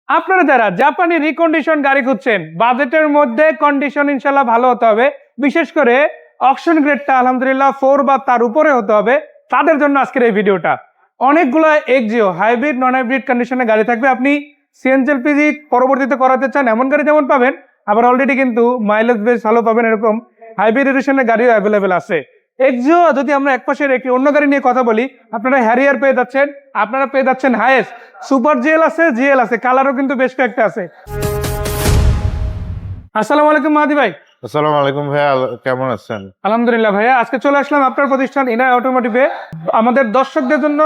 আপনারা যারা জাপানি রিকন্ডিশন গাড়ি খুঁজছেন, বাজেটের মধ্যে কন্ডিশন ইনশাল্লাহ ভালো হতে হবে, বিশেষ করে অকশন গ্রেডটা আলহামদুলিল্লাহ 4 বা তার উপরে হতে হবে, তাদের জন্য আজকের এই ভিডিওটা। অনেকগুলো এক্সিও হাইব্রিড নন হাইব্রিড কন্ডিশনে গাড়ি থাকবে। আপনি সিএনজি এলপিজি পরবর্তীতে করাতে চান এমন গাড়ি যেমন পাবেন, আবার অলরেডি কিন্তু মাইলেজ বেশ ভালো পাবেন এরকম হাইব্রিড এডিশনের গাড়িও অ্যাভেলেবেল আছে। এক্সিও যদি আমরা একপাশে রেখে অন্য গাড়ি নিয়ে কথা বলি, আপনারা হ্যারিয়ার পেয়ে যাচ্ছেন, আপনারা পেয়ে যাচ্ছেন হায়েস্ট, সুপার জিএল আছে, জিএল আছে, কালারও কিন্তু বেশ কয়েকটা আছে। আসসালামু আলাইকুম মাহাদি ভাই। আসসালামু আলাইকুম ভাইয়া, কেমন আছেন? আলহামদুলিল্লাহ ভাইয়া, আজকে চলে আসলাম আপনার প্রতিষ্ঠান ইনায়া অটোমোটিভে আমাদের দর্শকদের জন্য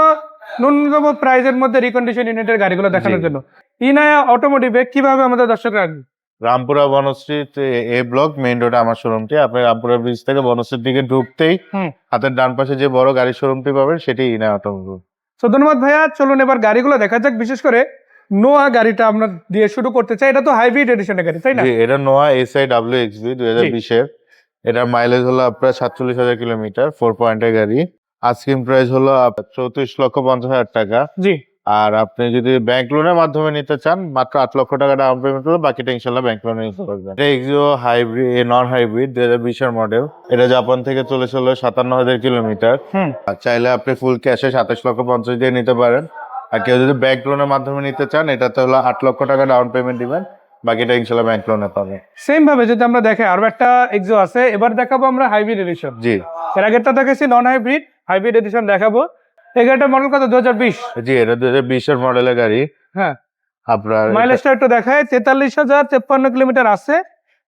ন্যূনতম প্রাইজের মধ্যে রিকন্ডিশন ইউনিটের গাড়িগুলো দেখানোর জন্য। ইনায়া অটোমোটিভে কিভাবে আমাদের দর্শকরা আসবে? রামপুরা বনশ্রীত এ ব্লক মেইন রোডে আমার শোরুমটি। আপনি রামপুরা ব্রিজ থেকে বনশ্রীর দিকে ঢুকতেই হাতের ডান পাশে যে বড় গাড়ির শোরুমটি পাবেন সেটি ইনায়া অটোমোটিভ। তো ধন্যবাদ ভাইয়া, চলুন এবার গাড়িগুলো দেখা যাক। বিশেষ করে নোয়া গাড়িটা আমরা দিয়ে শুরু করতে চাই। এটা তো হাইব্রিড এডিশনের গাড়ি, তাই না? এটা নোয়া এসআই WXB 2020-এর। এটার মাইলেজ হলো আপনার 47,000 কিলোমিটার, 4 পয়েন্টের গাড়ি। আস্কিং প্রাইস হলো 34,50,000 টাকা। জি। আর আপনি যদি ব্যাংক লোনের মাধ্যমে নিতে চান, মাত্র 8 লক্ষ টাকা ডাউন পেমেন্ট করলে বাকিটা ইনশাল্লাহ ব্যাংক লোনে নিতে পারবেন। এটা এক্সিও হাইব্রিড নন হাইব্রিড 2020-এর মডেল। এটা জাপান থেকে চলেছিল 57,000 কিলোমিটার। আর চাইলে আপনি ফুল ক্যাশে 27,50,000 দিয়ে নিতে পারেন। আর কেউ যদি ব্যাংক লোনের মাধ্যমে নিতে চান, এটাতে হলো 8 লক্ষ টাকা ডাউন পেমেন্ট দিবেন, বাকিটা ইনশাল্লাহ ব্যাংক লোনে পাবেন। সেম ভাবে যদি আমরা দেখে আরো একটা এক্সো আছে, এবার দেখাবো আমরা হাইব্রিড এডিশন। জি, এর আগেরটা দেখেছি নন হাইব্রিড, হাইব্রিড এডিশন দেখাবো। এই গাড়িটার মডেল কত? 2020। জি, এটা 2020-এর মডেলের গাড়ি। হ্যাঁ, আপনার মাইলেজটা একটু দেখায়, 43,053 কিলোমিটার আছে।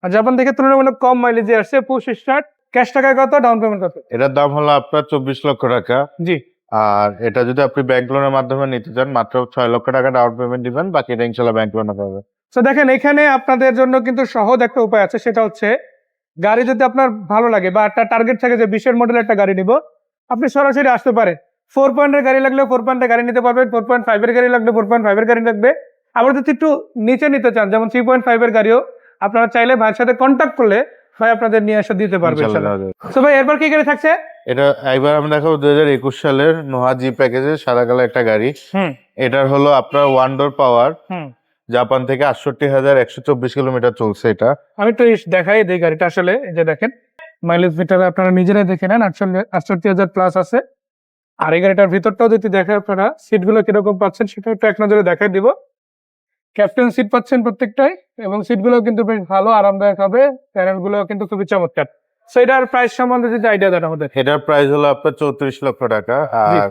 আর জাপান থেকে তুলনামূলক কম মাইলেজে আসছে। Push start. ক্যাশ টাকায় কত, ডাউন পেমেন্ট কত? এটার দাম হলো আপনার 24 লক্ষ টাকা। জি। আর এটা যদি আপনি ব্যাংক লোনের মাধ্যমে নিতে চান, মাত্র 6 লক্ষ টাকা ডাউন পেমেন্ট দিবেন, বাকিটা ইনশাল্লাহ ব্যাংক লোনে পাবেন। তো দেখেন, এখানে আপনাদের জন্য কিন্তু সহজ একটা উপায় আছে। সেটা হচ্ছে, গাড়ি যদি আপনার ভালো লাগে বা একটা টার্গেট থাকে যে 20-এর মডেলের একটা গাড়ি নিব, আপনি সরাসরি আসতে পারেন। 4 পয়েন্টের গাড়ি লাগলে 4 পয়েন্টের গাড়ি নিতে পারবেন, 4.5-এর গাড়ি লাগলে 4.5-এর গাড়ি লাগবে। আবার যদি একটু নিচে নিতে চান, যেমন 3.5-এর গাড়িও আপনারা চাইলে ভাইয়ের সাথে কন্ট্যাক্ট করলে ভাই আপনাদের নিয়ে এসে দিতে পারবে। তো ভাই এরপর কি গাড়ি থাকছে? এটা এবার আমি দেখাবো 2021 সালের নোহা জি প্যাকেজের সাদা কালার একটা গাড়ি। এটার হলো আপনার 1 ডোর পাওয়ার। জাপান থেকে 68,124 কিলোমিটার চলছে এটা। আমি একটু দেখাই এই গাড়িটা। আসলে এই যে দেখেন, মাইলেজ মিটার আপনারা নিজেরাই দেখে নেন, 68,000 প্লাস আছে। আর এই গাড়িটার ভিতরটাও যদি দেখেন আপনারা, সিটগুলো কিরকম পাচ্ছেন সেটা একটু এক নজরে দেখাই দিব। ক্যাপ্টেন সিট পাচ্ছেন প্রত্যেকটাই, এবং সিটগুলো কিন্তু বেশ ভালো আরামদায়ক হবে। প্যানেলগুলো কিন্তু খুবই চমৎকার। সো এটার প্রাইস সম্বন্ধে যদি আইডিয়া দেন আমাদের। এটার প্রাইস হলো আপনার 34 লক্ষ টাকা। আর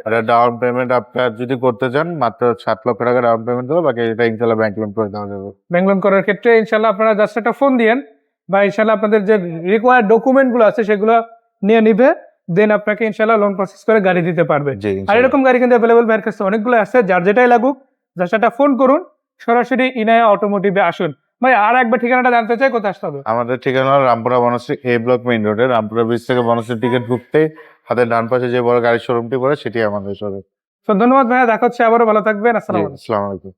এটা ডাউন পেমেন্ট আপনার যদি করতে চান, মাত্র 7 লক্ষ টাকা ডাউন পেমেন্ট দেবো, বাকি এটা ইনশাল্লাহ ব্যাংক লোন করে দেওয়া যাবে। ব্যাংক লোন করার ক্ষেত্রে ইনশাল্লাহ আপনারা জাস্ট একটা ফোন দিয়েন, বা ইনশাল্লাহ আপনাদের যে রিকোয়ার্ড ডকুমেন্টগুলো আছে সেগুলো নিয়ে নিবে, দেন আপনাকে ইনশাল্লাহ লোন প্রসেস করে গাড়ি দিতে পারবে। আর এরকম গাড়ি কিন্তু অ্যাভেলেবল ভাইয়ের কাছে অনেকগুলো আছে। যার যেটাই লাগুক জাস্ট একটা ফোন করুন, সরাসরি ইনায়া অটোমোটিভে আসুন। ভাই আর একবার ঠিকানাটা জানতে চাই, কোথায় আসতে হবে? আমাদের ঠিকানা হলো রামপুরা বনশ্রী এ ব্লক মেইন রোডে। রামপুরা ব্রিজ থেকে বনশ্রীর দিকে ঢুকতেই হাতের ডান পাশে যে বড় গাড়ির শোরুমটি পড়ে সেটি আমাদের শোরুম। তো ধন্যবাদ ভাইয়া, দেখা হচ্ছে আবারও। ভালো থাকবেন। আসসালামু আলাইকুম। আসসালামু আলাইকুম।